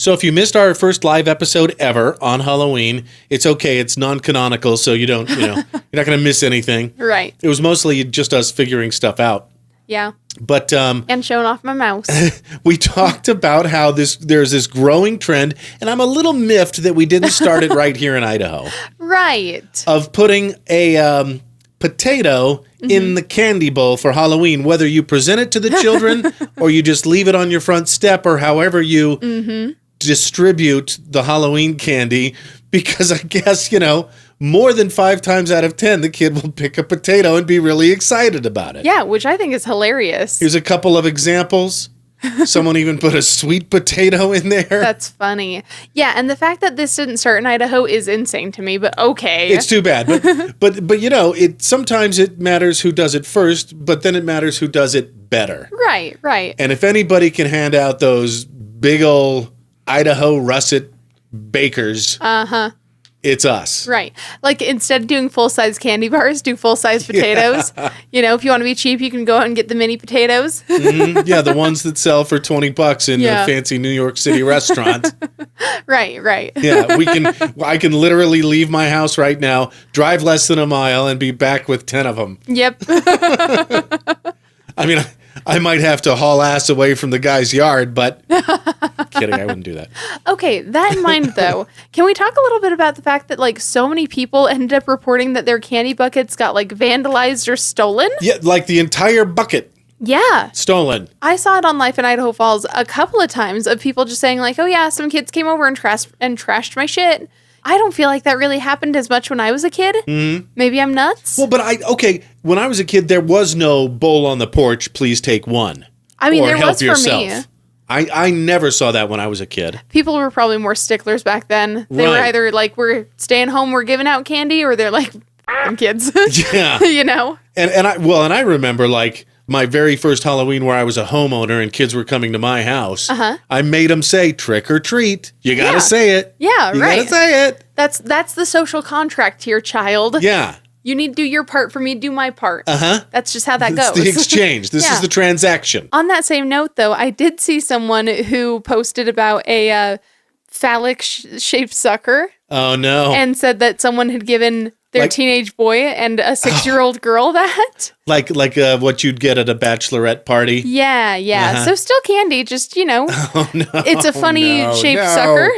So if you missed our first live episode ever on Halloween, it's okay. It's non-canonical, so you're not going to miss anything. Right. It was mostly just us figuring stuff out. Yeah. But and showing off my mouse. We talked about how there's this growing trend, and I'm a little miffed that we didn't start it right here in Idaho. Right. Of putting a potato in the candy bowl for Halloween, whether you present it to the children or you just leave it on your front step or however you distribute the Halloween candy, because I guess, more than 5 times out of 10, the kid will pick a potato and be really excited about it. Yeah, which I think is hilarious. Here's a couple of examples. Someone even put a sweet potato in there. That's funny. Yeah, and the fact that this didn't start in Idaho is insane to me, but okay. It's too bad. But sometimes it matters who does it first, but then it matters who does it better. Right. And if anybody can hand out those big ol' Idaho russet bakers, it's us. Right. Like, instead of doing full-size candy bars, do full-size potatoes. Yeah. If you want to be cheap, you can go out and get the mini potatoes. Yeah, the ones that sell for $20 in a fancy New York City restaurant. Right. Yeah, I can literally leave my house right now, drive less than a mile, and be back with 10 of them. Yep. I mean, I might have to haul ass away from the guy's yard, but kidding, I wouldn't do that. Okay, that in mind, though, can we talk a little bit about the fact that, so many people ended up reporting that their candy buckets got, vandalized or stolen? Yeah, like the entire bucket. Yeah. Stolen. I saw it on Life in Idaho Falls a couple of times of people just saying, oh, yeah, some kids came over and trashed my shit. I don't feel like that really happened as much when I was a kid. Mm-hmm. Maybe I'm nuts. Well, but when I was a kid, there was no bowl on the porch, please take one. I mean, or there help was yourself. For me. I never saw that when I was a kid. People were probably more sticklers back then. They were either we're staying home, we're giving out candy, or they're them kids. Yeah. And I remember my very first Halloween where I was a homeowner and kids were coming to my house. I made them say trick or treat. You got to say it. Yeah, you right. You got to say it. That's the social contract here, child. Yeah. You need to do your part for me to do my part. That's just how that goes. It's the exchange. This is the transaction. On that same note, though, I did see someone who posted about a phallic-shaped sucker. Oh, no. And said that someone had given their teenage boy and a 6-year-old girl that. Like what you'd get at a bachelorette party? Yeah. So still candy, just, Oh, no. It's a funny shaped sucker.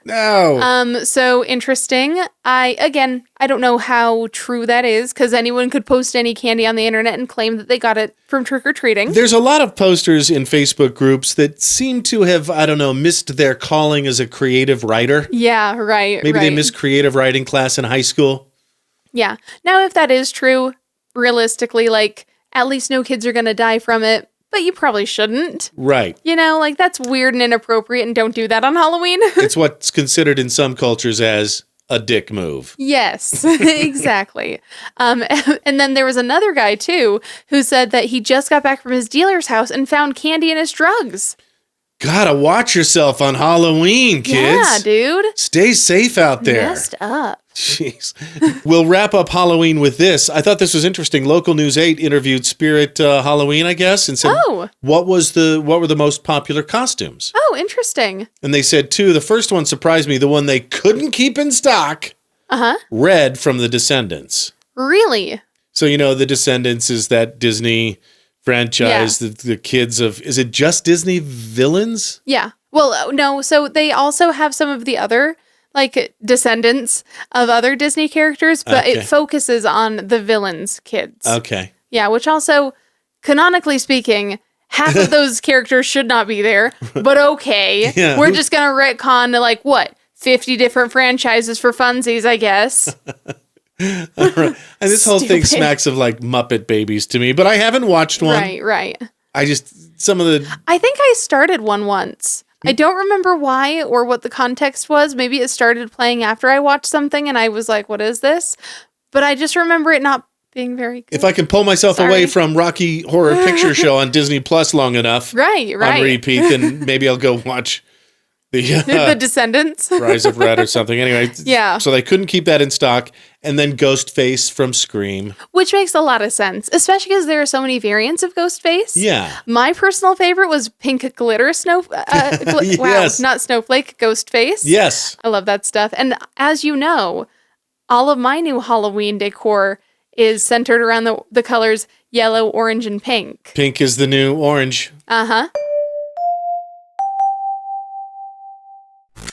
No. So interesting. I don't know how true that is, because anyone could post any candy on the internet and claim that they got it from trick-or-treating. There's a lot of posters in Facebook groups that seem to have, missed their calling as a creative writer. Yeah, right. Maybe they missed creative writing class in high school. Yeah. Now, if that is true, realistically, at least no kids are going to die from it, but you probably shouldn't. Right. That's weird and inappropriate, and don't do that on Halloween. It's what's considered in some cultures as a dick move. Yes, exactly. And then there was another guy, too, who said that he just got back from his dealer's house and found candy in his drugs. Gotta watch yourself on Halloween, kids. Yeah, dude. Stay safe out there. Messed up. Jeez. We'll wrap up Halloween with this. I thought this was interesting. Local News 8 interviewed Spirit Halloween, I guess, and said, what were the most popular costumes? Oh, interesting. And they said, the first one surprised me, the one they couldn't keep in stock. Red from The Descendants. Really? So, The Descendants is that Disney franchise, the kids of, is it just Disney villains? Yeah. Well, no, so they also have some of the other descendants of other Disney characters, but it focuses on the villains' kids. Okay. Yeah, which also, canonically speaking, half of those characters should not be there, but okay. Yeah. We're just going to retcon 50 different franchises for funsies, I guess. Right. And this whole thing smacks of Muppet Babies to me, but I haven't watched one. Right. I think I started one once. I don't remember why or what the context was. Maybe it started playing after I watched something and I was like, what is this? But I just remember it not being very good. If I can pull myself away from Rocky Horror Picture Show on Disney Plus long enough right. on repeat, then maybe I'll go watch The Descendants. Rise of Red or something. Anyway, Yeah. So they couldn't keep that in stock. And then Ghostface from Scream. Which makes a lot of sense, especially because there are so many variants of Ghostface. Yeah. My personal favorite was Pink Glitter Yes. Wow, not Snowflake, Ghostface. Yes. I love that stuff. And as you know, all of my new Halloween decor is centered around the colors yellow, orange, and pink. Pink is the new orange. Uh-huh.